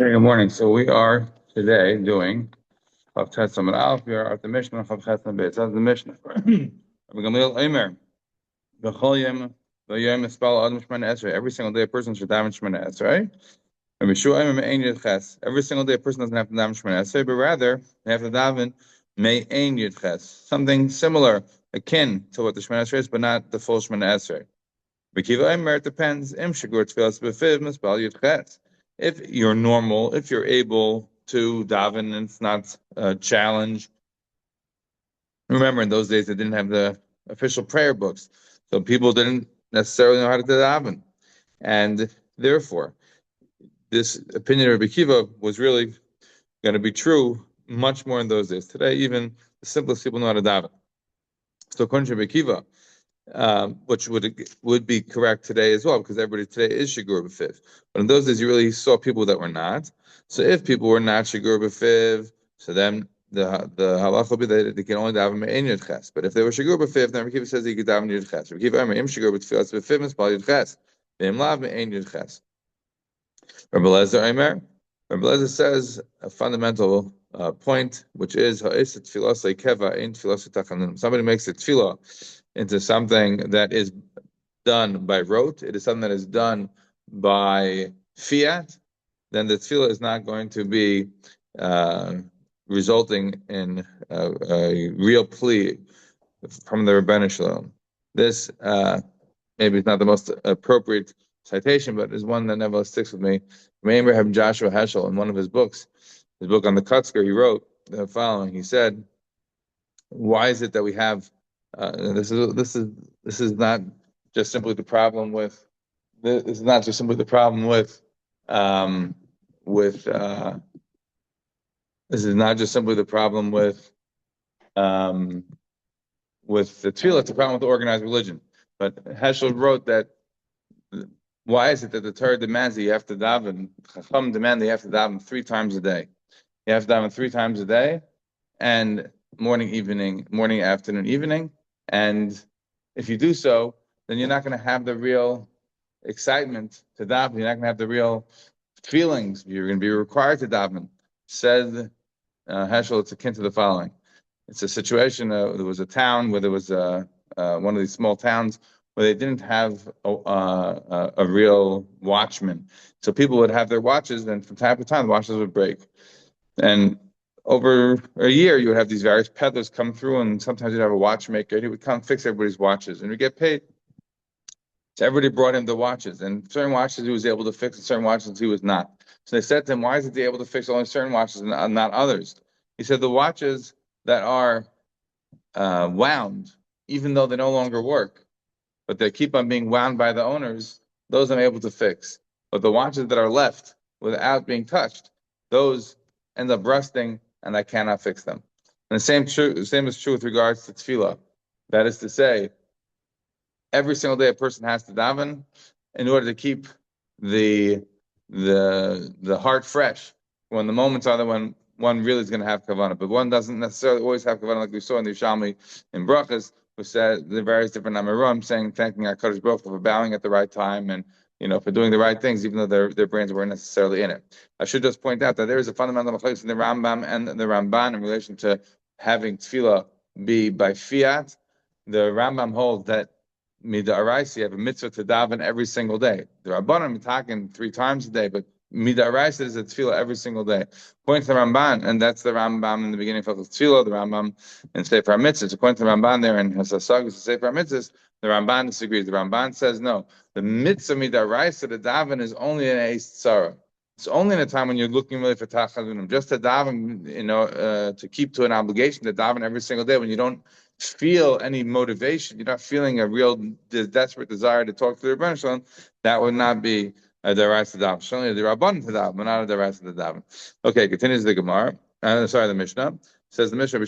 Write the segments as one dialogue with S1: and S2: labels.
S1: Hey, good morning. So we are today doing Chav Tes Amud Aleph. We are at the Mishnah Chav Tes Amud Beis. That's the Mishnah. Rabbi Gamliel Omer, B'chol yom v'yom mispal adam shemana esrei. Every single day a person should daven shemana esrei. Rabbi Shua Omer me'ein yud ches. Every single day a person doesn't have to daven shemana esrei, but rather they have to daven me'ein yud ches. Something similar, akin to what the shemana esrei is, but not the full shemana esrei. B'kiva Omer, it depends. Im shigur tefillas b'fiv mispal yud ches. If you're normal, if you're able to daven and it's not a challenge. Remember, in those days, they didn't have the official prayer books, so people didn't necessarily know how to daven. And therefore, this opinion of Rabbi Kiva was really going to be true much more in those days. Today, even the simplest people know how to daven. So, according to Rabbi Kiva, which would be correct today as well, because everybody today is shigur b'fiv. But in those days, you really saw people that were not. So if people were not shigur b'fiv, so then the halach will be that they can only daven me'en yud ches. But if they were shigur b'fiv, then Rabbi Kiva says he could daven yud ches. Rabbi Kiva Omer im shigur b'fiv mispal yud ches, ve'im lav me'en yud ches. Rabbi Lezer Omer, Rabbi Lezer says a fundamental point, which is somebody makes a tefillah into something that is done by rote, it is something that is done by fiat, then the tefillah is not going to be resulting in a real plea from the Rebbeinu Shalom. This maybe is not the most appropriate citation, but is one that never sticks with me. Remember having Joshua Heschel in one of his books on the Kutzker, he wrote the following. He said, "Why is it that we have this is not just simply the problem with this is not just simply the problem with this is not just simply the problem with the tefillah, it's a problem with the organized religion." But Heschel wrote that why is it that the Torah demands that you have to daven, Chacham demand that you have to daven 3 times a day. You have to daven 3 times a day, and morning, afternoon, evening. And if you do so, then you're not going to have the real excitement to daven. You're not going to have the real feelings. You're going to be required to daven. Said Heschel, it's akin to the following. It's a situation, there was a town where there was one of these small towns where they didn't have a real watchman. So people would have their watches, and from time to time, the watches would break. And over a year, you would have these various peddlers come through, and sometimes you'd have a watchmaker, and he would come fix everybody's watches, and you get paid. So everybody brought him the watches, and certain watches he was able to fix, and certain watches he was not. So they said to him, "Why isn't he able to fix only certain watches and not others?" He said, "The watches that are wound, even though they no longer work, but they keep on being wound by the owners, those I'm able to fix. But the watches that are left without being touched, those end up rusting, and I cannot fix them." And the same is true with regards to tefillah. That is to say, every single day a person has to daven in order to keep the heart fresh. When the moments are when one really is going to have kavanah, but one doesn't necessarily always have kavanah, like we saw in the Yerushalmi in Brachot, who said the various different Amirim saying thanking HaKadosh Baruch Hu for bowing at the right time and for doing the right things, even though their brains weren't necessarily in it. I should just point out that there is a fundamental machlokes in the Rambam and the Ramban in relation to having tefillah be by fiat. The Rambam holds that midaraisa, you have a mitzvah to daven every single day. The Rabbanim are talking 3 times a day, but midaraisa is a tefillah every single day. Point to the Ramban, and that's the Rambam in the beginning of tefillah, the Rambam in Sefer HaMitzvahs. According to the Ramban there in Hasasagos, Sefer HaMitzvahs, the Ramban disagrees. The Ramban says no. The mitzvah midaraisa to daven is only in a tzara. It's only in a time when you're looking really for tachazunim. Just to daven, to keep to an obligation to daven every single day when you don't feel any motivation, you're not feeling a real desperate desire to talk to the Rebbeinu Shalom, that would not be a deraisa daven. Certainly the Rabban to daven, but not a deraisa to daven. Okay, continues the Gemara. The Mishnah says the Mishnah.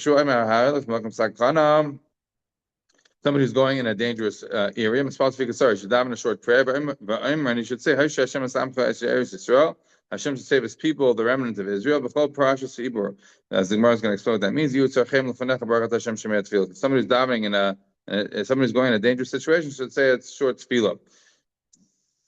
S1: Somebody who's going in a dangerous area, should daven a short prayer, and he should say, Hashem should save his people, the remnant of Israel. As the Gemara is going to explain what that means. If somebody's davening somebody's going in a dangerous situation, should say it's short tefillah.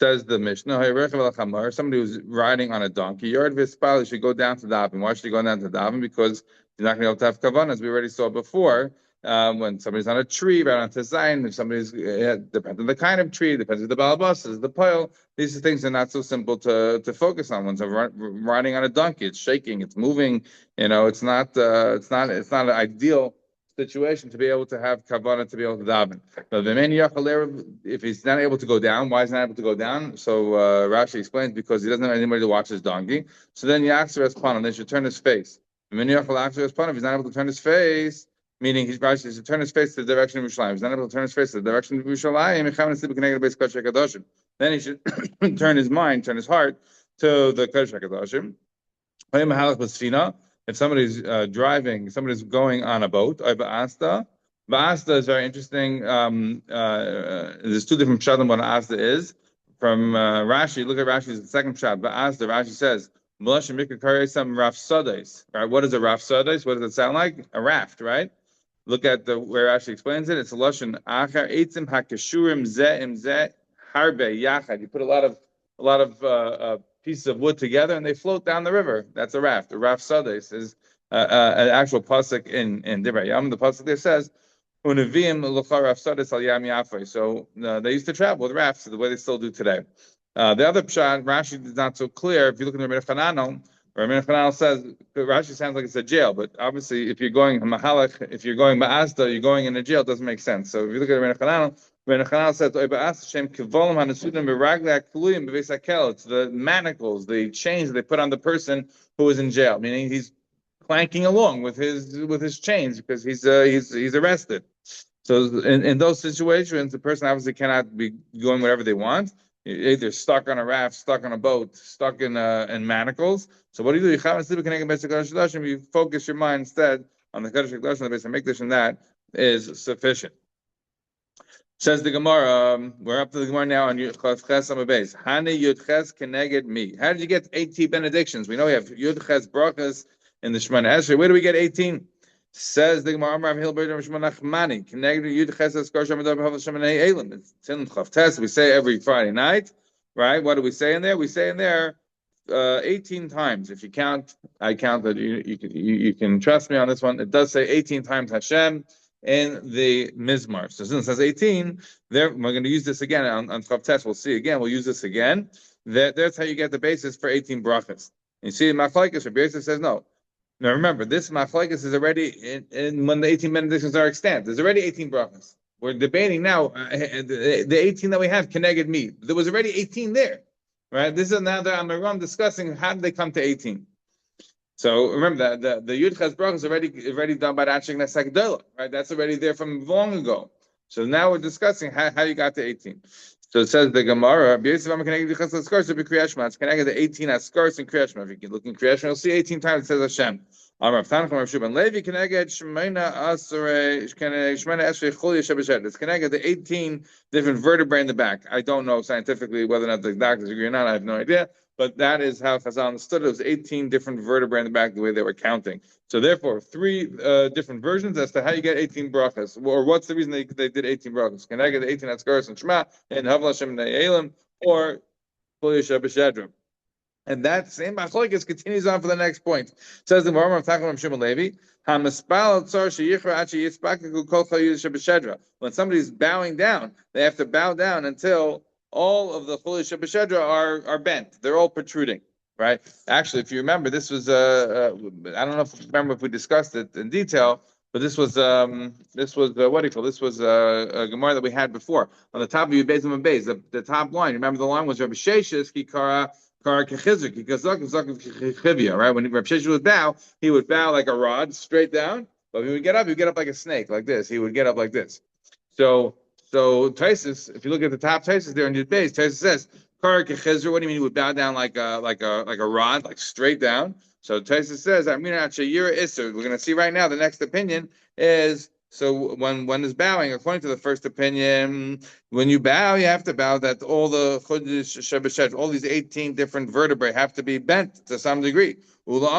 S1: Says the Mishnah, "Hey, rechav al chamar," somebody who's riding on a donkey, Yard v'spal, should go down to daven. Why should he go down to daven? Because he's not going to be able to have kavanah, as we already saw before. When somebody's on a tree, right on to Zion, if somebody's depends on the kind of tree, depends on the balabas, is the pile. These things are not so simple to focus on. When someone's riding on a donkey, it's shaking, it's moving. It's not an ideal situation to be able to have kavanah to be able to daven. If he's not able to go down, why is he not able to go down? So Rashi explains because he doesn't have anybody to watch his donkey. So then Yaksir Espanam, they should turn his face. If he's not able to turn his face, meaning Rashi should turn his face to the direction of Yerushalayim. He's not able to turn his face to the direction of Yerushalayim. Then he should turn his heart to the Kodesh HaKadoshim. If somebody's driving, somebody's going on a boat, Ba'asta is very interesting. There's two different pshatim what Asta is. From Rashi, look at Rashi's second pshat. Ba'asta, Rashi says, right? What is a rafsades? What does it sound like? A raft, right? Look at where Rashi explains it. It's a lashon achar eitzim hakeshurim ze'im ze harbe yachad. You put a lot of pieces of wood together and they float down the river. That's a raft. A raft sades is an actual pasuk in Divrei Yam. The pasuk there says, "Unavim l'char raft sades al yam yafei." So they used to travel with rafts the way they still do today. The other pshat, Rashi is not so clear. If you look at Rabbi Chananel, says Rashi sounds like it's a jail, but obviously if you're going mahalach, if you're going ba'asda, you're going in a jail. It doesn't make sense. So if you look at Rabbi Chananel says, it's the manacles, the chains that they put on the person who is in jail, meaning he's clanking along with his chains because he's arrested. So in those situations, the person obviously cannot be going wherever they want. You're either stuck on a raft, stuck on a boat, stuck in manacles. So what do? You focus your mind instead on the Kodesh HaKadoshim, the Beis HaMikdash, and that is sufficient. Says the Gemara, we're up to the Gemara now on Yud Ches Amabez. Hani Yud Ches Keneged Mi. How did you get 18 benedictions? We know we have Yud Ches Brachos in the Shemana Esrei. Where do we get 18? Says the Gemara, Amar Hilbert Shemana Nachmani. Keneged Yud Ches Eskar Shemadav Havel Shemana Elim. It's Tin Chav Tes. We say every Friday night, right? What do we say in there? We say in there 18 times. If you count, I count that you can trust me on this one. It does say 18 times Hashem in the Mizmar. So since it says 18, we're going to use this again on Chav Tes. We'll see again. We'll use this again. That's how you get the basis for 18 brachas. You see, Machlokes, Rabbi Yosef says no. Now remember, this Machlokes is already in when the 18 benedictions are extant. There's already 18 brachas. We're debating now the 18 that we have, Keneged Mi. There was already 18 there, right? This is now that I'm discussing how did they come to 18. So remember that the Yud Ches Brachos is already done by the Anshe Knesset Gdola, right? That's already there from long ago. So now we're discussing how you got to 18. So it says the Gemara, it's connected the 18 Askars in Kriyashma. If you can look in Kriyashma, you'll see 18 times it says Hashem. It's connected the 18 different vertebrae in the back. I don't know scientifically whether or not the doctors agree or not. I have no idea. But that is how Chazal understood it. It was 18 different vertebrae in the back, the way they were counting. So therefore, 3 different versions as to how you get 18 brachas, or what's the reason they did 18 brachas. Can I get the 18 Atzkaros and Shema, and Havla Hashem Ne'elim, or Kol Yisha B'Shedra? And that same machlokes continues on for the next point. It says the Gemara of Tachlim Shimon Levi, when somebody's bowing down, they have to bow down until all of the Chol Yisha B'Shedra are bent. They're all protruding, right? Actually, if you remember, this was I don't know if we discussed it in detail, but this was what do you call this? Was a Gemara that we had before on the top of Yud Beis and Beis. The top line. Remember the line was Rabbi Sheshes Kikara. Right? When Reb Sheshes would bow, he would bow like a rod straight down, but when he would get up like a snake, like this. He would get up like this. So Taisus, if you look at the top Taisus there in Yud Beis, Taisus says, what do you mean he would bow down like a rod, like straight down? So Taisus says, we're going to see right now the next opinion is, so when one is bowing, according to the first opinion, when you bow, you have to bow that all the all these 18 different vertebrae have to be bent to some degree. Until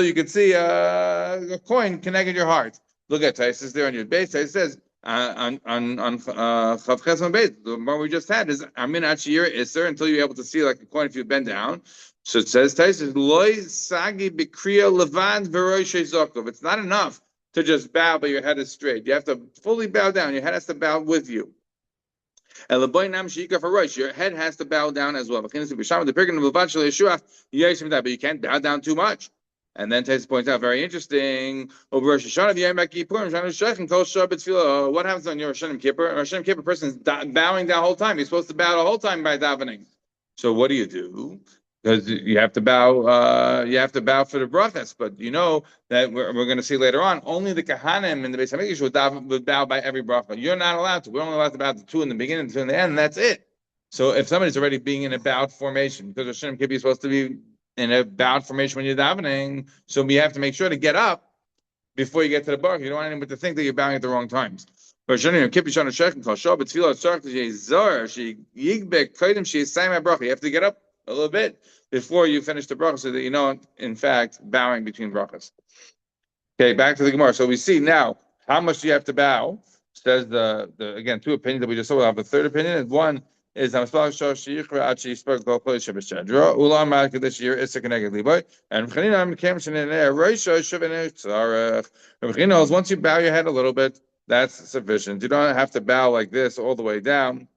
S1: you can see a coin connected your heart. Look at Taisus there on your base. Taisus says, on Chav Ches Beit. The one we just had is Amin Achir Isser until you're able to see like a coin if you bend down. So it says Taisus Loy Sagi Bikriya Levan Veroy Shezokov. It's not enough to just bow, but your head is straight. You have to fully bow down. Your head has to bow with you. Your head has to bow down as well. But you can't bow down too much. And then Tais points out, very interesting. What happens on your Rosh Kippur? Rosh Kippur person is bowing the whole time. He's supposed to bow the whole time by davening. So what do? Because you have to bow. You have to bow for the brachas. But you know that we're going to see later on. Only the kahanim in the Beis Hamikdash would bow by every bracha. You're not allowed to. We're only allowed to bow the two in the beginning, two in the end, and that's it. So if somebody's already being in a bowed formation, because Rosh Kippur is supposed to be in a bowed formation when you're davening, so we have to make sure to get up before you get to the bar. You don't want anyone to think that you're bowing at the wrong times. You have to get up a little bit before you finish the bracha so that you know, in fact, bowing between brachas. Okay, back to the Gemara. So we see now, how much do you have to bow? Says again, two opinions that we just saw. We'll have a third opinion. And one is and once you bow your head a little bit, that's sufficient. You don't have to bow like this all the way down.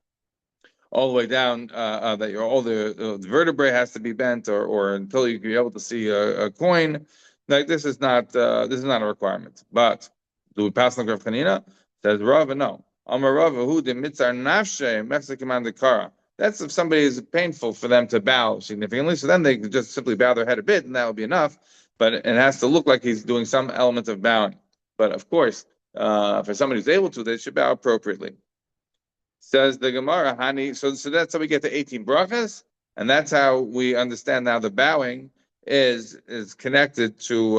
S1: That all the vertebrae has to be bent, or until you can be able to see a coin. Like this is not a requirement. But do we pass on the Rav Chanina? Says Rav, no. Amar Rav, who the mitzar nafshe mexican the kara. That's if somebody is painful for them to bow significantly. So then they can just simply bow their head a bit, and that will be enough. But it has to look like he's doing some element of bowing. But of course, for somebody who's able to, they should bow appropriately. Says the Gemara, Hani. So that's how we get to 18 brachas, and that's how we understand now the bowing is connected to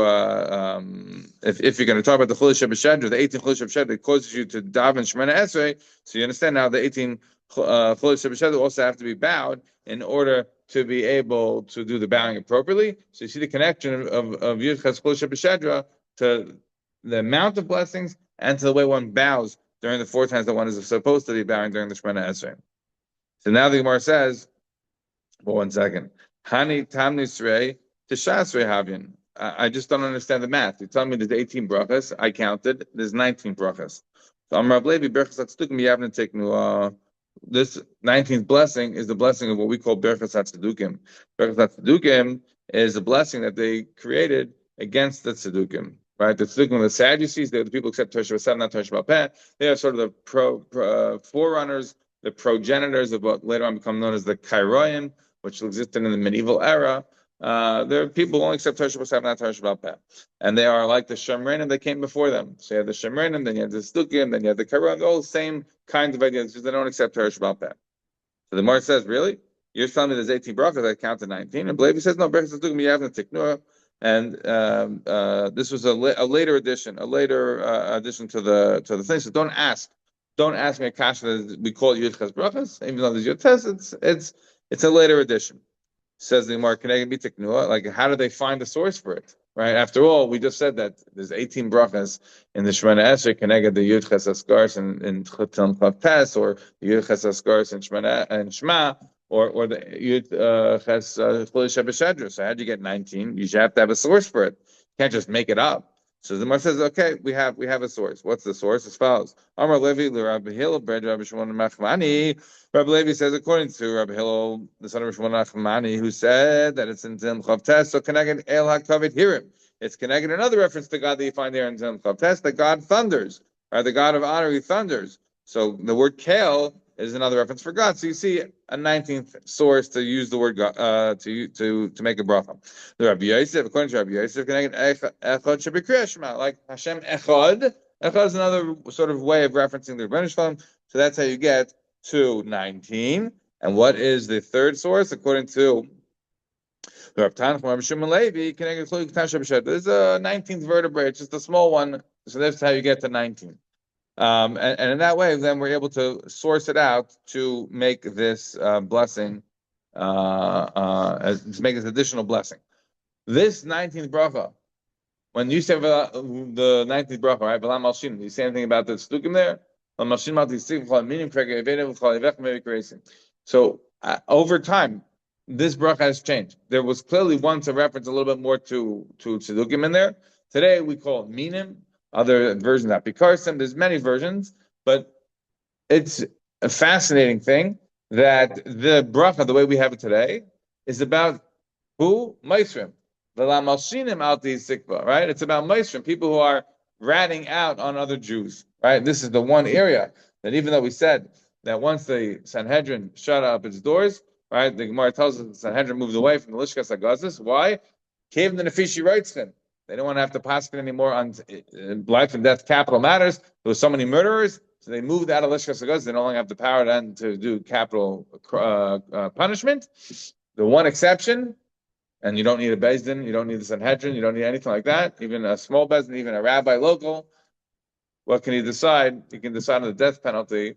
S1: if you're going to talk about the Chulish B'Shadra, the 18 Chulish B'Shadra that causes you to daven Shemana Esrei. So you understand now the 18 Chulish B'Shadra also have to be bowed in order to be able to do the bowing appropriately. So you see the connection of Yud Ches Chulish B'Shadra to the amount of blessings and to the way one bows during the 4 times that one is supposed to be bowing during the Shemana Esrei. So now the Gemara says, for 1 second, Hani Tam Nisrei Tishasrei Havyan. I just don't understand the math. You tell me there's 18 brachas. I counted. There's 19 brachas. So Amar Levi Berachas Hatzedukim Yavna Teknu. This 19th blessing is the blessing of what we call Berachas Hatzedukim. Berachas Hatzedukim is a blessing that they created against the Tzedukim. Right, the Tzedukim, the Sadducees, they're the people who accept Torah Shabbat, not Torah Shabbat Peh. They are sort of the forerunners, the progenitors of what later on become known as the Kairoim, which existed in the medieval era. There are people who only accept Torah Shabbat, not Torah Shabbat Peh. And they are like the Shemrenim that came before them. So you have the Shemrenim, then you have the Tzedukim, then you have the Kairoim, all the same kinds of ideas, just they don't accept Torah Shabbat Peh. So the Gemara says, really? You're telling me there's 18 brachas, I counted 19. And Levi says, no, Berachas Hatzedukim Yavna Teknu. And this was a later addition, to the thing. So don't ask me a kasha that we call Yud Ches Brachas, even though there's Yud Tes. It's a later addition. Says the Gemara, Keneged B'Teknua. Like, how do they find the source for it? Right. After all, we just said that there's 18 brachas in the Shemana Esrei, Keneged the Yud Ches Askars in Chotel Chav Tes, or the Yud Ches Askars in Shema. Or the Yud Ches Chulish B'Shadra. So how do you get 19? You should have to have a source for it. You can't just make it up. So the Gemara says, okay, we have a source. What's the source? As follows: Amar Levi Rabbi Hillel, Rabbi Shimon Machmani. Rabbi Levi says, according to Rabbi Hillel, the son of Shimon Machmani, who said that it's in Zim Chav Tes, so Keneged El HaKavod Hirim. It's Keneged another reference to God that you find there in Zim Chav Tes, that God thunders, or the God of honor, he thunders. So the word Kel is another reference for God. So you see a 19th source to use the word God, to make a bracha. The Rabbi Yosef, according to Rabbi Yosef, like Hashem Echad. Echad is another sort of way of referencing the Rebbeinu Shalom. So that's how you get to 19. And what is the third source? According to the Rav Tan from Rabbi Shimon Levi, there's a 19th vertebrae. It's just a small one. So that's how you get to 19. And in that way, then we're able to source it out to make this blessing, to make this additional blessing. This 19th bracha, when you say the 19th bracha, right? V'lam al Shin, you say anything about the Tzedukim there? So over time, this bracha has changed. There was clearly once a reference a little bit more to tzedukim in there. Today we call it minim. Other versions apikarsim. There's many versions, but it's a fascinating thing that the bracha, the way we have it today, is about who? Maisrim. V'lamalshinim al sikva, right? It's about Maisrim, people who are ratting out on other Jews, right? This is the one area that even though we said that once the Sanhedrin shut up its doors, right, the Gemara tells us the Sanhedrin moved away from the Lishkas HaGazis. Why? Cave the Nefishi Reitzchen. They don't want to have to pass it anymore on life and death capital matters. There was so many murderers, so they moved out of Lishkas HaGazis. They no longer have the power then to do capital punishment. The one exception, and you don't need a Beis Din, you don't need the Sanhedrin, you don't need anything like that. Even a small Beis Din, even a rabbi local, what can he decide? He can decide on the death penalty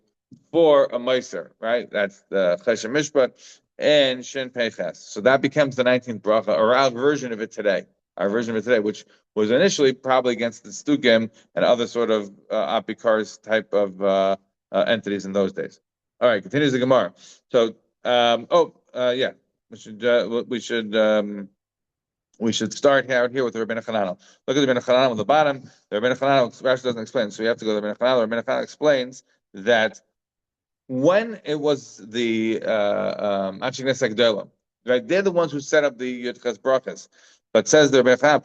S1: for a Meiser, right? That's the Chesed Mishpat and Shin Peches. So that becomes the 19th bracha, or our version of it today. Our version of it today, which was initially probably against the Stukim and other sort of Apikars type of entities in those days. All right, continues the Gemara. So, yeah. We should start out here with the Rabbeinu Chananel. Look at the Rabbeinu Chananel on the bottom. The Rabbeinu Chananel, Rashi doesn't explain, so we have to go to the Rabbeinu Chananel. The Rabbeinu Chananel explains that when it was the Anshe Knesset Gdola, right? They're the ones who set up the Yudches Brachas. But says the Rabbeinu Chananel,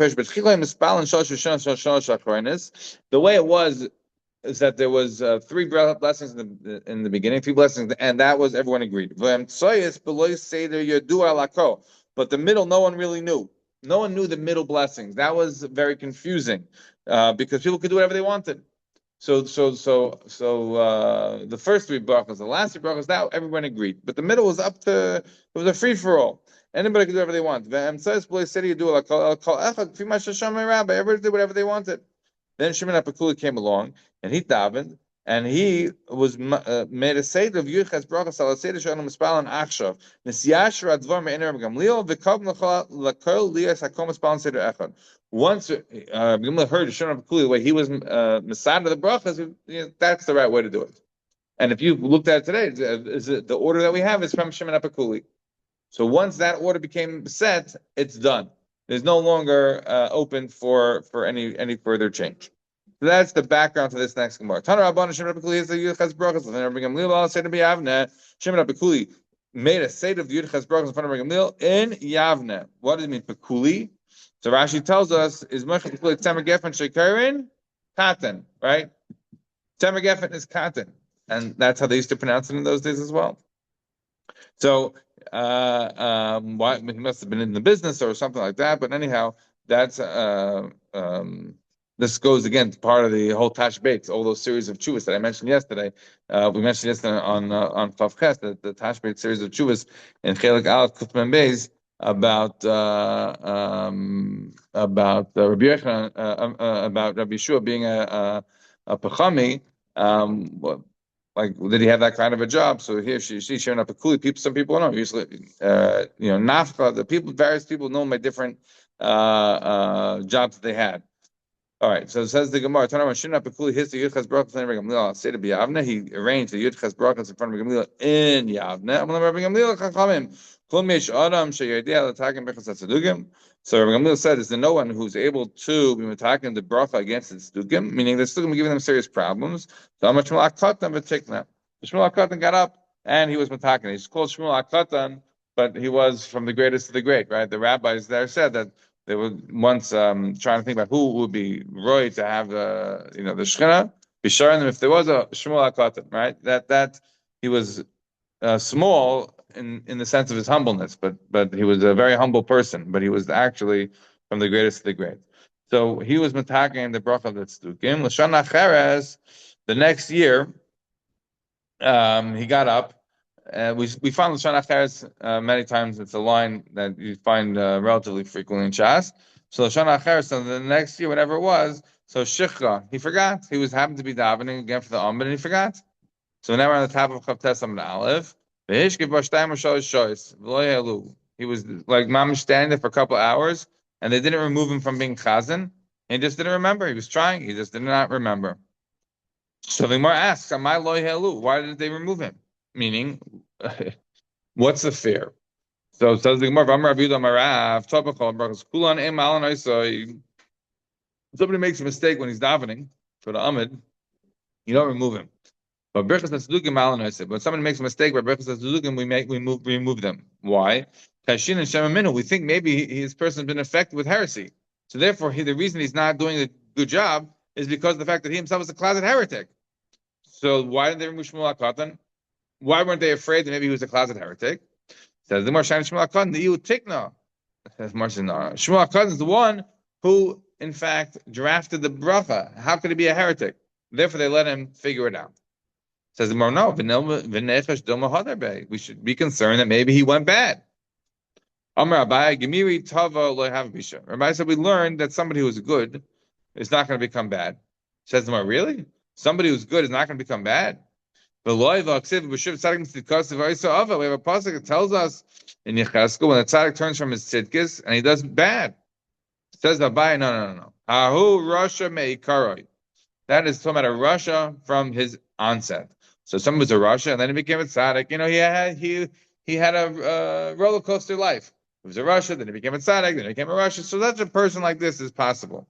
S1: the way it was is that there was three blessings in the beginning, three blessings, and that was everyone agreed. But the middle, no one really knew. No one knew the middle blessings. That was very confusing because people could do whatever they wanted. So the first three brachos, the last three brachos, that everyone agreed. But the middle was up to, it was a free for all. Anybody could do whatever they want. Everybody did whatever they wanted. Then Shimon HaPekuli came along, and he davened, and he was made a seder of Yudches Brachos al seder she'anu mispal and achshav. Nisyasher advar me'ener Gamliel v'kov l'kol lias hakom mispal seder echad. Once Gamliel heard Shimon HaPekuli the way he was misad of the brachas, that's the right way to do it. And if you looked at it today, is the order that we have is from Shimon HaPekuli. So once that order became set, it's done. There's no longer open for any further change. So that's the background to this next Gemara. Tana Rabban Shimon HaPekuli is the Yudches Brachos. And then Gamliel said to be Yavne. Shimon HaPekuli made a seder of the Yudches Brachos in front of Gamliel in Yavne. What does it mean, Pekuli? So Rashi tells us is Moshe Pekuli Tzemer Gefen Shekarin Katan, right? Tzemer Gefen is Katan, and that's how they used to pronounce it in those days as well. So why he must have been in the business or something like that. But anyhow, that's this goes again to part of the whole Tash Bates, all those series of chuvas that I mentioned yesterday. We mentioned yesterday on Chav Ches, the Tash Bates series of chuvas in Chelik Aleph Kufman Beis about Rabbi Yechon, about Rabbi Yeshua being a pachami. Like, did he have that kind of a job? So here she's sharing up a kuli. People, some people know. Usually, nafka. The people, various people know by different jobs that they had. All right. So it says the Gemara. He arranged the Yudches Brachos in front of Gamliel in Yavne. So Rabbi Gamliel said, is there no one who's able to be attacking the bracha against the Stukim, meaning the Stukim giving them serious problems? So Shmuel HaKatan got up and he was attacking. He's called Shmuel HaKatan, but he was from the greatest of the great, right? The rabbis there said that they were once trying to think about who would be roy to have the Shechina, be sharing them if there was a Shmuel HaKatan, right? That he was small in the sense of his humbleness, but he was a very humble person, but he was actually from the greatest of the great. So he was attacking the bracha of the Tzdukim. L'shon Acheres, the next year, he got up. We found L'shon Acheres many times. It's a line that you find relatively frequently in Shas. So L'shon Acheres, so the next year, whatever it was, so Shichra, he forgot. He was happened to be davening again for the Amud, and he forgot. So now we're on the top of Chav Tes Amud Aleph. He was like Mamish standing there for a couple of hours, and they didn't remove him from being chazan. He just didn't remember. He was trying. He just did not remember. So the Gemara asks, "Amai lo helu? Why did they remove him?" Meaning, what's the fear? So it says the Gemara, "V'amar Rav Yehuda Amar Rav, Tabachol Brachos Kulan Em Alan Oisai." Somebody makes a mistake when he's davening for the Amud, you don't remove him. But Brachos Tzedukim Alan Oisai. But somebody makes a mistake by Brachos Tzedukim, we remove them. Why? Kashin and Shemaminu. We think maybe his person has been affected with heresy. So therefore, the reason he's not doing a good job is because of the fact that he himself is a closet heretic. So why did they remove Shmuel HaKatan? Why weren't they afraid that maybe he was a closet heretic? Says the Marshan Shmuel HaKatan, the Tikna. Says Marshan, no. Shmuel HaKatan is the one who, in fact, drafted the bracha. How could he be a heretic? Therefore, they let him figure it out. Says the Mar, no. We should be concerned that maybe he went bad. Amar Abai, Gemiri Tava lo have bisha. Rabbi said we learned that somebody who's good is not going to become bad. Says the Mar, really? Somebody who's good is not going to become bad? We have a pasuk that tells us in Yecheskel when the tzaddik turns from his tzidkis and he does bad. It says Abai, no. Ahu Rasha me'ikaroi. That is talking about a Rasha from his onset. So someone was a Rasha and then he became a tzaddik. You know, he had a roller coaster life. He was a Rasha, then he became a tzaddik, then he became a Rasha. So that's a person like this is possible.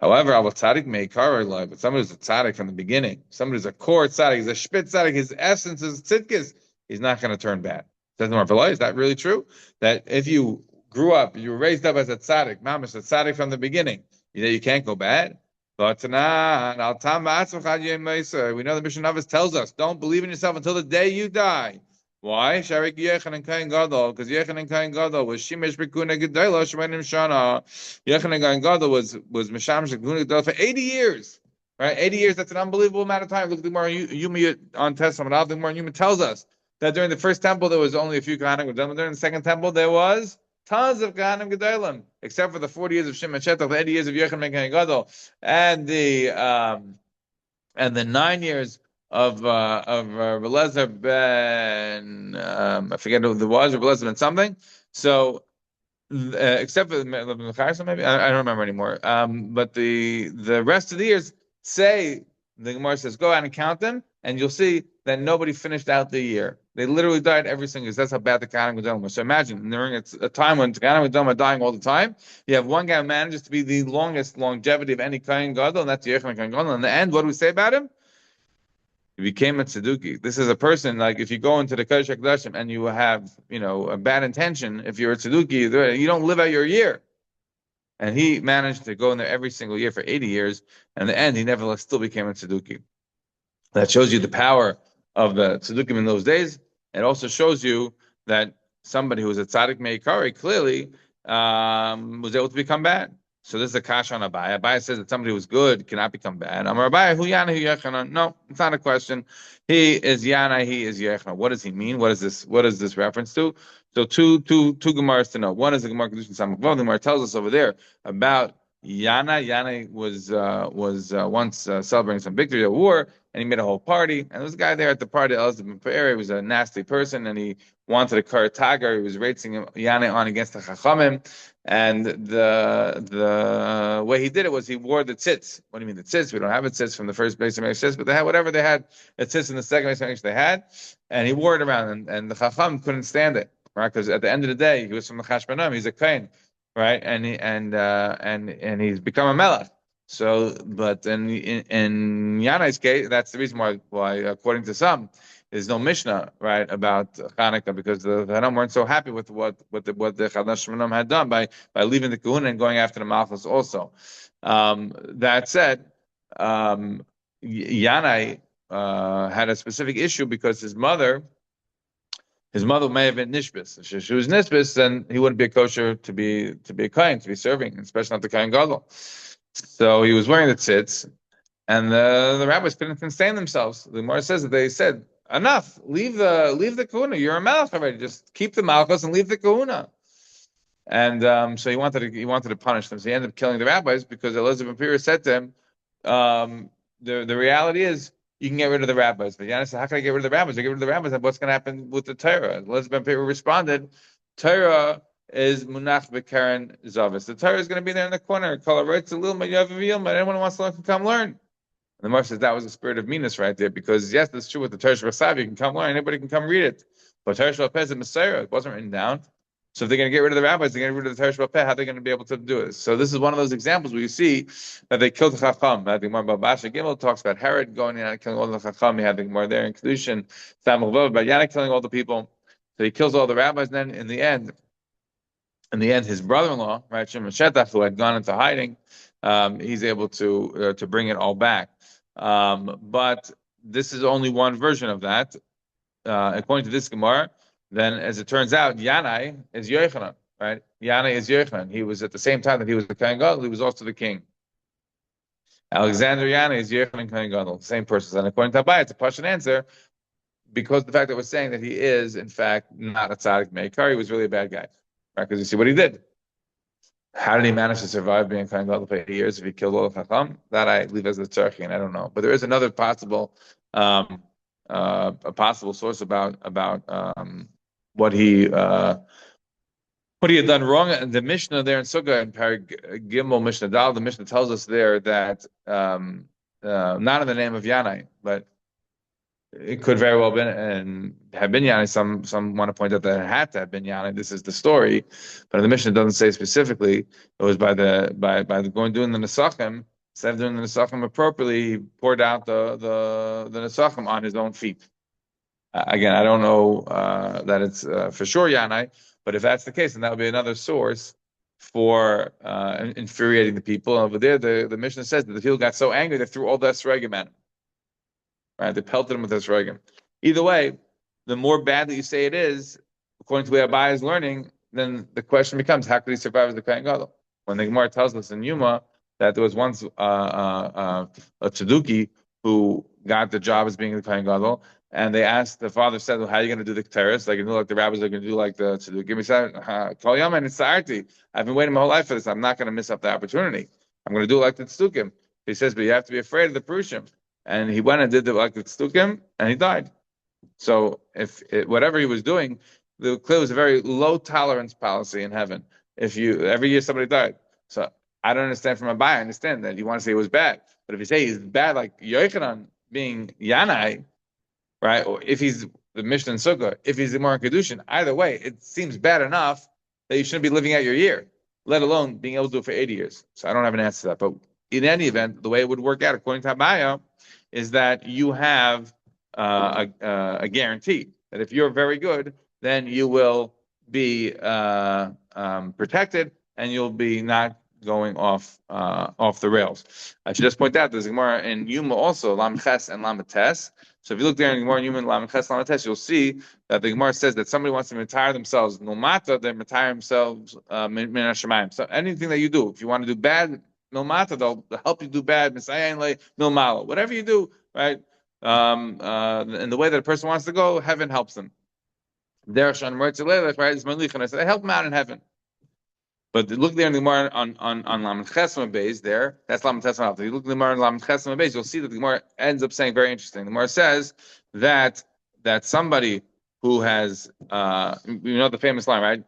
S1: However, Abu Tzaddik may car but somebody who's a tzaddik from the beginning, somebody who's a core tzaddik, he's a spit tzaddik, his essence is tzidkis, he's not going to turn bad. Says the Marvelai, is that really true? That if you grew up, you were raised up as a tzaddik, mamash, a tzaddik from the beginning, you can't go bad? But we know the Mishnah Navis tells us, don't believe in yourself until the day you die. Why? Sharik Yechanan Kain Gadol, because Yechanan Kain Gadol was Shimesh Bekuna Gedela Shemanim Shana. Yechanan Kain Gadol was Misham Shekuna Gedela for 80 years. Right? 80 years, that's an unbelievable amount of time. Look at the Gemara Yumi on Testament. The Gemara Yumi tells us that during the first temple there was only a few Kohanim Gedolim. During the second temple there was tons of Kohanim Gedolim, except for the 40 years of Shimon Shetach, the 80 years of Yechanan Kain Gadol, and the 9 years of Belezer ben I forget who there was, or Belezer ben something. So except for the maybe I don't remember anymore. But the rest of the years say the Gemara says go out and count them, and you'll see that nobody finished out the year. They literally died every single year. That's how bad the Kohanim Gedolim were. So imagine during a time when the Kohanim Gedolim are dying all the time, you have one guy who manages to be the longest longevity of any Kohen Gadol, and that's Yechanan Kohen Gadol. In the end, what do we say about him? He became a tzeduki. This is a person, like if you go into the Kodesh HaKodashim and you have, a bad intention, if you're a tzeduki, you don't live out your year. And he managed to go in there every single year for 80 years. And in the end, he nevertheless still became a tzeduki. That shows you the power of the tzedukim in those days. It also shows you that somebody who was a tzaddik meikari clearly was able to become bad. So this is a kash on Abai. Abai says that somebody who's good cannot become bad. Amar Abai, hu yana, hu yechana. No, it's not a question. He is yana, he is yechana. What does he mean? What is this reference to? So two Gemaras to know. One is the Gemara Kedushin Samachvav. The Gemara tells us over there about Yana. Yana was once celebrating some victory at war, and he made a whole party. And there was a guy there at the party, Elazar ben He was a nasty person, and he wanted a kar tagar. He was racing Yana on against the Chachamim. And the way he did it was he wore the tzitz. What do you mean the tzitz? We don't have a tzitz from the first base of tzitz, but they had whatever they had, a tzitz in the second base of they had, and he wore it around, and the Chacham couldn't stand it, right? Because at the end of the day, he was from the Chashmonaim, he's a kohen, right? And he's become a melech. So, but in Yanai's case, that's the reason why according to some, there's no Mishnah, right, about Hanukkah, because the Hanam weren't so happy with what the Chadash Shemanim had done by leaving the Kahuna and going after the Malchus also. That said, Yanai had a specific issue because his mother may have been nishbis. If she was nishbis, then he wouldn't be a kosher to be a kohen, to be serving, especially not the kohen gadol. So he was wearing the tzitz, and the rabbis couldn't contain themselves. The Gemara says that they said, enough, leave the kahuna. You're a malach already. Just keep the malchus and leave the kahuna. And so he wanted to punish them. So he ended up killing the rabbis because Elizabeth ben said to him, the reality is you can get rid of the rabbis. But Yana said, how can I get rid of the rabbis? I get rid of the rabbis, and what's going to happen with the Torah? Elizabeth ben responded, Torah is munach b'karen zavis. The Torah is going to be there in the corner. Anyone who wants to learn can come learn. And the Gemara says that was a spirit of meanness right there, because yes, that's true with the Torah Shabbat, you can come learn, anybody can come read it. But Torah Shabbat is a Messiah, it wasn't written down. So if they're going to get rid of the rabbis, they're going to get rid of the Torah Shabbat, how are they going to be able to do it? So this is one of those examples where you see that they killed the Chacham. The Gemara Babasha Gimel talks about Herod going in and killing all the Chacham. He had the Gemara there in Kedushin, about Yana killing all the people. So he kills all the rabbis, and then in the end, his brother-in-law, right, Shimon Shetach, who had gone into hiding, he's able to bring it all back. But this is only one version of that. According to this Gemara, then as it turns out, Yanai is Yochanan, right? Yanai is Yochanan. He was at the same time that he was the Kohen Gadol, he was also the king. Alexander Yanai is Yochanan Kohen Gadol, same person. And according to Abai, it's a Pashut answer, because the fact that we're saying that he is, in fact, not a tzaddik meikar, he was really a bad guy, right? Because you see what he did. How did he manage to survive being Kohen Gadol for 80 years if he killed all the Chacham? That I leave as a Turkey, and I don't know. But there is another possible, a possible source about what he had done wrong. And the Mishnah there in Sukkah in Parag Gimel Mishnah Dal, the Mishnah tells us there that not in the name of Yanai, but it could very well been and have been Yanai. Some want to point out that it had to have been Yanai. This is the story, but the Mishnah doesn't say specifically. It was by the going doing the Nesachim. Instead of doing the Nesachim appropriately, he poured out the Nesachim on his own feet. Again, I don't know that it's for sure Yanai, but if that's the case, then that would be another source for infuriating the people. And over there, the Mishnah says that the people got so angry they threw all the esrogim at him. Right? They pelted him with esrogim. Either way, the more bad that you say it is, according to the way Abai is learning, then the question becomes, how could he survive as the Kohen Gadol? When the Gemara tells us in Yuma that there was once a Tzeduki who got the job as being the Kohen Gadol, and they asked, the father said, well, how are you going to do the Keteris? Like, like the rabbis are going to do like the Tzeduki. He said, Kol Yaman, it's Sa'arti. I've been waiting my whole life for this. I'm not going to miss up the opportunity. I'm going to do it like the Tzedukim. He says, but you have to be afraid of the Prushim. And he went and did it like the Tzedukim, and he died. So whatever he was doing, the clear was a very low tolerance policy in heaven. Every year somebody died. So I don't understand from Abai. I understand that you want to say it was bad, but if you say he's bad, like Yochanan being Yanai, right? Or if he's the Mishnah and Sukkah, if he's the Gemara Kedushin, either way, it seems bad enough that you shouldn't be living out your year, let alone being able to do it for 80 years. So I don't have an answer to that. But in any event, the way it would work out, according to Abaya, is that you have a guarantee that if you're very good, then you will be protected and you'll be not going off the rails. I should just point out there's a Gemara in Yuma also, Lam Ches and Lam Tes. So if you look there in Gemara in Yuma and Lam Ches, Lam Tes, you'll see that the Gemara says that somebody wants to retire themselves Milmata, they retire themselves Min Hashemayim. So anything that you do, if you want to do bad Milmata, they'll help you do bad Milmala. Whatever you do, right? In the way that a person wants to go, heaven helps them. Right? So they help them out in heaven. But look there in the Gemara on Lamed Chesma Beis there. That's Lamed Chesma. If you look in the Gemara on Lamed Chesma Beis, you'll see that the Gemara ends up saying very interesting. The Gemara says that somebody who has the famous line, right?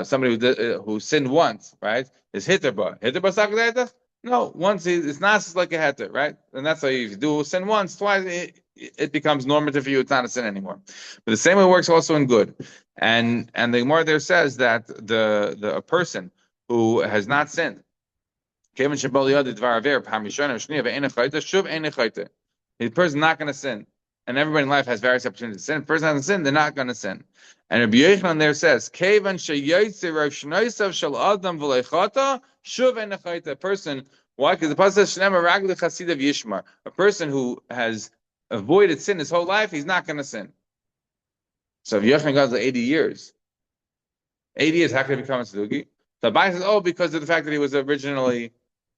S1: Somebody who sinned once, right? Is hitterba. Hitterba sakadeta? No, once it's not just like a heter, right? And that's how you do sin once, twice, it becomes normative for you. It's not a sin anymore. But the same way works also in good. And the Gemara there says that a person who has not sinned, the person not going to sin. And everybody in life has various opportunities to sin. If the person hasn't sinned, they're not going to sin. And Rabbi Yochanan there says, a person, why? Because the Pasuk says, a person who has avoided sin his whole life, he's not going to sin. So if Yochanan goes 80 years, how can he become a Tzeduki? So Abai says, because of the fact that he was originally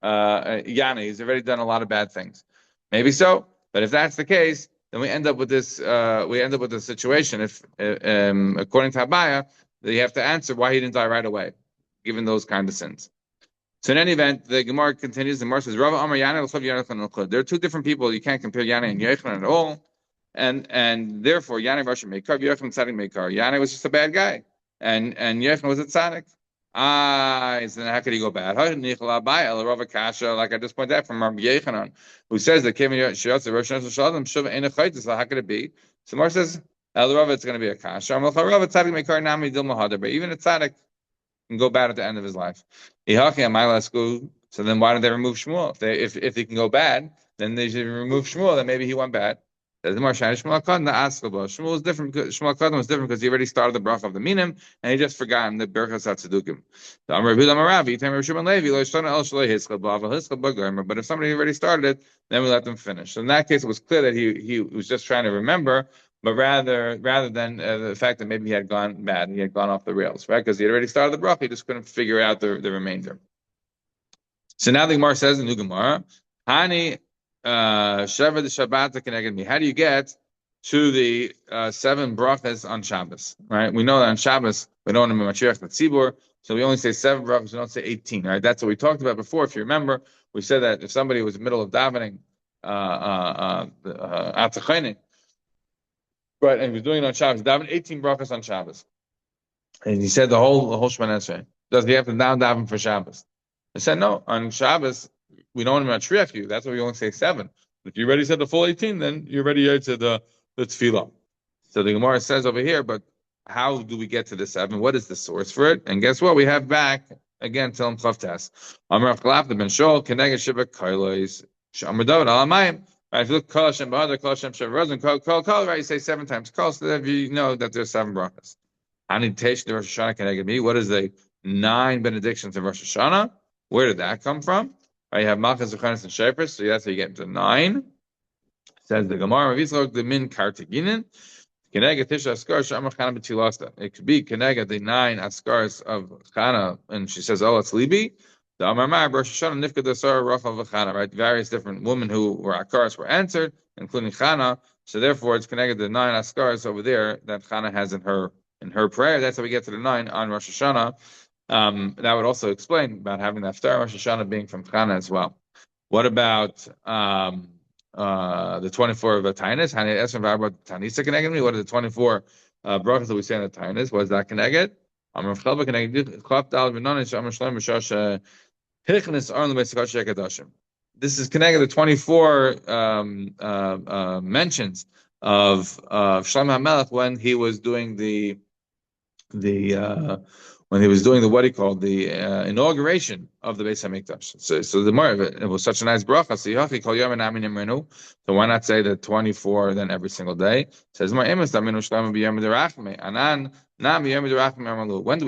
S1: Yana, he's already done a lot of bad things. Maybe so, but if that's the case, then we end up with this. We end up with a situation. If, according to Abaya, that you have to answer why he didn't die right away, given those kind of sins. So in any event, the Gemara continues. The Gemara says, "Rava Amar Yana." There are two different people. You can't compare Yana and Yochanan at all, and therefore Yana Rashi Meikar, Yochanan Tzadik Meikar. Yana was just a bad guy, and Yochanan was a tzaddik. So then how could he go bad? Like I just pointed out from Rabbi Yechanan, who says that so how could it be? So Mar says, El Rava, it's going to be a kasha. But even a tzaddik can go bad at the end of his life. So then why did they remove Shmuel? If he can go bad, then they should remove Shmuel. Then maybe he went bad. Shmuel was different. Shmuel Kadam was different because he already started the bracha of the minim and he just forgotten the berachas hatzedukim. But if somebody already started it, then we let them finish. So in that case, it was clear that he was just trying to remember, but rather than the fact that maybe he had gone bad, he had gone off the rails, right? Because he had already started the bracha, he just couldn't figure out the remainder. So now the Gemara says in the Gemara, Hani Sheva the Shabbat connected me. How do you get to the 7 brachas on Shabbos? Right? We know that on Shabbos we don't have Mashiach the Tzibur, so we only say 7 brachas. We don't say 18. Right? That's what we talked about before. If you remember, we said that if somebody was in the middle of davening, right, and he was doing it on Shabbos, daven 18 brachas on Shabbos, and he said the whole Shemana Esrei. Does he have to now daven for Shabbos? I said no. On Shabbos we don't want to matriach you. That's why we only say 7. If you already said the full 18, then you're ready to the tefillah. So the Gemara says over here, but how do we get to the 7? What is the source for it? And guess what? We have back again Tilim Chavtas. Amar Chalaf the Ben Shol Keneged Shiva Kailos Shamar David Alamayim. Right, if you look Kol Hashem Bahadar Kol Hashem Shav Rozin Kol right, you say 7 times Kol, so that you know that there's 7 brachas. Ani Teish the Rosh Hashanah Keneged Me. What is the 9 benedictions of Rosh Hashanah? Where did that come from? Right, you have Malchus, Zechanis, and Shepherds, so that's how you get to 9. Says the Gemara, the min kartiginin. It could be Kenega, the 9 askars of Chana, and she says, oh, it's Libi. Right, various different women who were akars were answered, including Chana. So therefore, it's Kenega, the 9 askars over there that Chana has in her prayer. That's how we get to the 9 on Rosh Hashanah. That would also explain about having the Haftarah Rosh Hashanah being from Chana as well. What about the 24 of the Tainis? What are the 24 brachas that we say in the Tainis? Was that connected? This is connected to 24 mentions of Shlomo HaMelech when he was doing the what he called the inauguration of the Beis Hamikdash. So the more of it was such a nice bracha. So why not say the 24 then every single day? It says when do we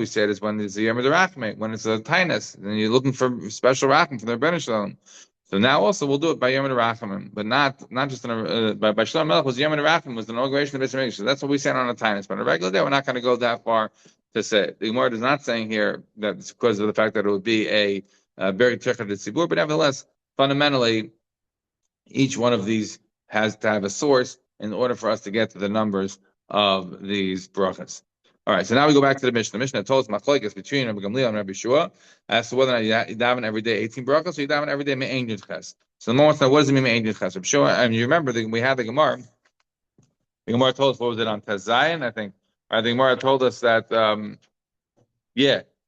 S1: say it? Is when it's the Yom Derachme, when it's a tainus, and you're looking for special rachim from the Rebbeinu Shalom. So now also we'll do it by Yom Derachim, but not just by Shlomo Melech was Yom Derachim was the inauguration of the Beis Hamikdash. So that's what we say on a tainus. But on a regular day, we're not going to go that far to say it. The Gemara is not saying here that it's because of the fact that it would be a very tzibur, but nevertheless, fundamentally, each one of these has to have a source in order for us to get to the numbers of these brachas. All right, so now we go back to the Mishnah. The Mishnah told us machlokes between Rabbi Gamliel and Rabbi Shua as to whether or not you daven every day 18 brachas or you daven every day me'ein yud ches. So the more wants to know, what does it mean me'ein yud ches? Rabbi Shua, and you remember we had the Gemara. The Gemara told us, what was it on Tezayin, I think. The Gemara told us that, the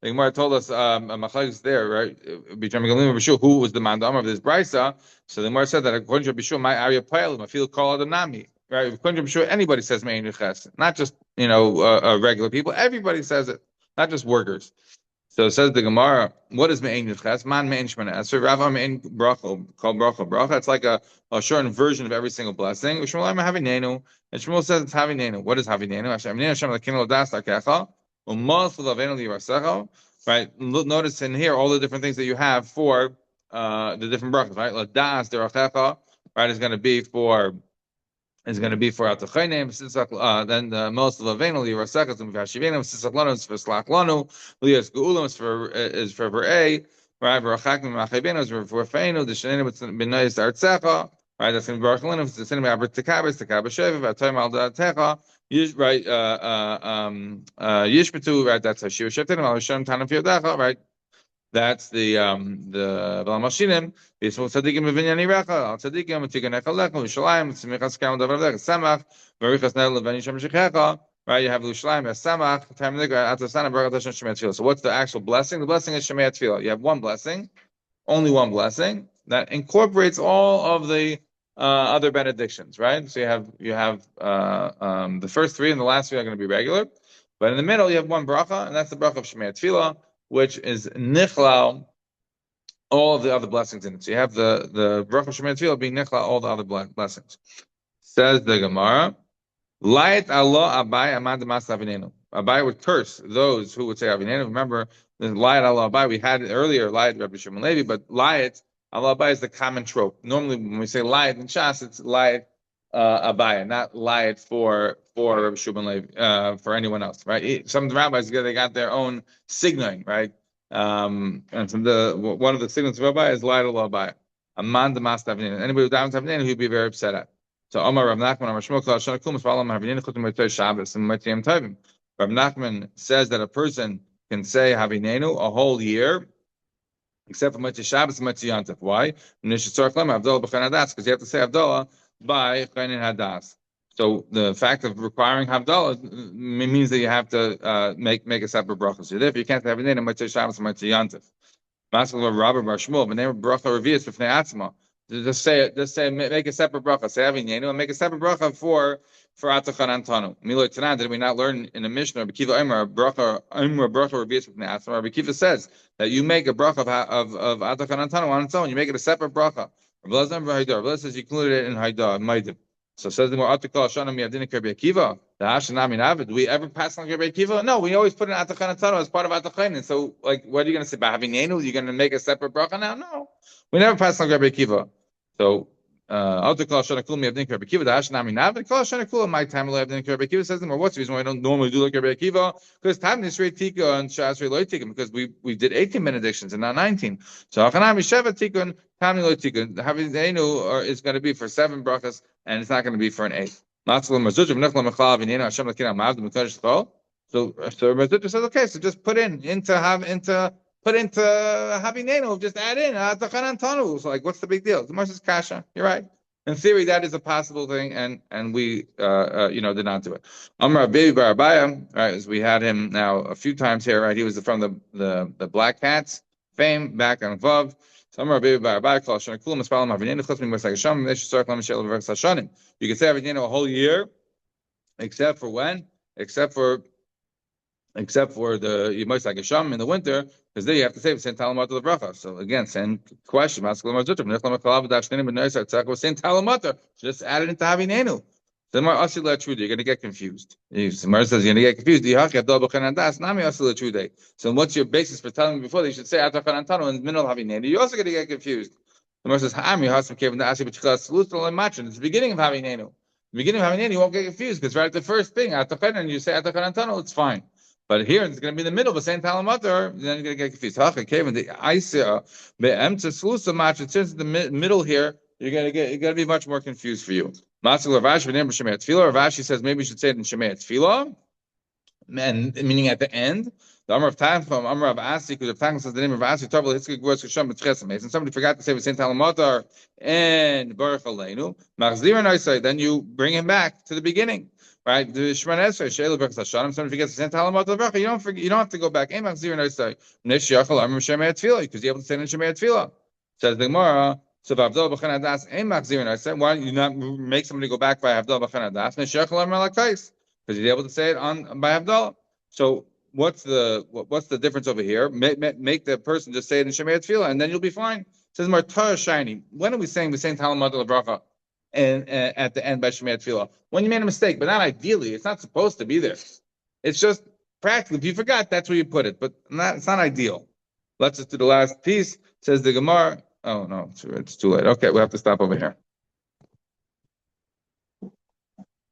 S1: Gemara told us machlokes there, right? Between Gamliel and Rabbi Shua, who was the mandam of this brisa. So the Gemara said that according to Rabbi Shua, my area payim, I feel called nami. Right? According to Rabbi Shua, anybody says me'ein yud ches, not just regular people. Everybody says it, not just workers. So it says the Gemara, what is me'ein yud ches? Man me'ein shmona esrei, Rav me'ein bracha, called bracha. It's like a shortened version of every single blessing. Shmuel havinenu, and Shmuel says it's havinenu. What is havinenu? Right? Notice in here all the different things that you have for the different brachas. Right? Ladas derachecha, right, is going to be for Atachayim, then the most of Avenu, Yirasechas, and Vashivenu, Sisak Lanu is for Slach Lanu, Lias Geulim is for Ver'eh, right? V'Rachakim Machayibenu is for Feinu, the Shenenim with B'nayis Artzecha, right? That's going to be Baruch Lanu, it's the Sinim Abra Tekabes, Tekabes Shev, V'Atoyim Al Da'atecha, right? Yishmetu, right? That's Hashiv Sheftenim, Al Hashem Tanam Fiodacha, right? That's the Valamashinim. Yisrael tzadikim v'vinyani recha, al tzadikim v'tigan echalecha, v'shalayim, tzimichas kam davar lecha, samach, v'richas nel v'vanisham shechecha, right? You have Lushalayim, Samach, Tamiliga, Atasana, Baruch Hashem, Shemei Tefillah. So what's the actual blessing? The blessing is Shemei Tefillah. You have one blessing, only one blessing that incorporates all of the other benedictions, right? So you have the first three and the last three are going to be regular, but in the middle you have one bracha, and that's the bracha of Shemei Tefillah, which is nichlal all of the other blessings in it. So you have the bracha of Shemei Tefillah being nichlal all the other blessings. Says the Gemara, Light Allah Abai Amad Mas Avinenu. Abai would curse those who would say Avinenu. Remember, the Light Allah Abai, we had it earlier, Light Rabbi Shimon Levi, but Light Allah Abai is the common trope. Normally, when we say Light in Shas, it's Light Abai, not Light for Rabbi Shimon Levi, for anyone else, right? Some rabbis, they got their own signaling, right? And so one of the signals of Abai is Light Allah Abai. Amad Mas Avinenu. Anybody who downs Avinenu, he'd be very upset at. So Omar Rav Nachman, Amar Shmuel, Kol Hashanah Kumas, V'alam Havinenu Chutim Motzei Shabbos and Motzei Tovim. Rav Nachman says that a person can say Havinenu a whole year, except for Motzei Shabbos and Motzei Yontif. Why? Because you have to say Havdalah by Chayin Hadas. So the fact of requiring Havdalah means that you have to make a separate bracha. So therefore, you can't have Havinenu Motzei Shabbos and Motzei Yontif. Maskal of Rabbi Bar Shmuel, but name bracha revius b'fnei atzma. Just say, make a separate bracha. Say Avinenu and make a separate bracha for Atachan Antanu. Milo Tanan, did we not learn in the Mishnah? Rabbi Kiva Omer bracha revius b'fnei atzma. Rabbi Kiva says that you make a bracha of Atachan Antanu on its own. You make it a separate bracha. Rabbi Lezer says you included it in Haidah Maidim. So says the more Atakal Shana Miyadina Rabbi Akiva. The Hashanami Navid. Do we ever pass on Rabbi Akiva? No, we always put in Atachan Antanu as part of Atachan. And so, like, what are you going to say about Havinenu? You're going to make a separate bracha now? No, we never pass on Rabbi Akiva. So, Atakal Shana Kul Miyadina Rabbi Akiva. The Hashanami Navid. Kol Shana Kul. My time will have Rabbi Akiva says the more. What's the reason why I don't normally do like Rabbi Akiva? Because time is Tika and Shas Loy Tika because we did 18 benedictions and not 19. So Hachanami Sheva Tika and Tami Loy Tika. Havinenu is going to be for 7 brachas and it's not going to be for an 8th. So Rav says, okay, so just put into Havinenu, just add in Atachan Antanu. So like, what's the big deal? The Gemara says kasha. You're right. In theory, that is a possible thing, and we did not do it. Amar Baby Barabaya, right, as we had him now a few times here, right? He was from the Black Cats fame back and above. You can say Avinenu a whole year, except for when? Except for the Yemos Hagasham in the winter, because there you have to say Saint Talamat of the bracha. So again, same question. Saint Talamat, just add it into Havinenu. You're going to get confused. Samar says you're going to get confused. So what's your basis for telling me before that you should say Atachan Antanu in the middle of Havinenu? You're also going to get confused. Samar says, it's the beginning of Havinenu. The beginning of Havinenu, you won't get confused because right at the first thing, Atachan, and you say Atachan Antanu, it's fine. But here it's going to be in the middle of the same Talamatar, then you're going to get confused. Since the middle here, you're going to be much more confused for you. Ravashi says maybe you should say it in Shemei Tefillah, and meaning at the end. The Amar of Tanchum from Amar of Asi, because if Tanchum says the name of Asi, Tabal Hitzkik words Kasham B'Tchesim. And somebody forgot to say Saint Talamatar and Baruch Aleinu, Machzir Noisai, then you bring him back to the beginning. Right, the Shemon Esrei Sheila Berachos Hashanim. Somebody forgets to say Talamat of Bracha. You don't have to go back. Because you're able to say it in Shemei Tefillah. Says the Gemara. So why don't you not make somebody go back by Havdalah b'chen hadas? Because you're able to say it by Havdalah. So what's the difference over here? Make the person just say it in Shemei Tefillah, and then you'll be fine. It says more Torah shiny. When are we saying Talamat of Bracha? And at the end by Shemei Tefillah, when you made a mistake, but not ideally, it's not supposed to be there. It's just practically, if you forgot, that's where you put it, but it's not ideal. Let's just do the last piece. Says the Gemara. Oh no, it's too late. Okay, we have to stop over here.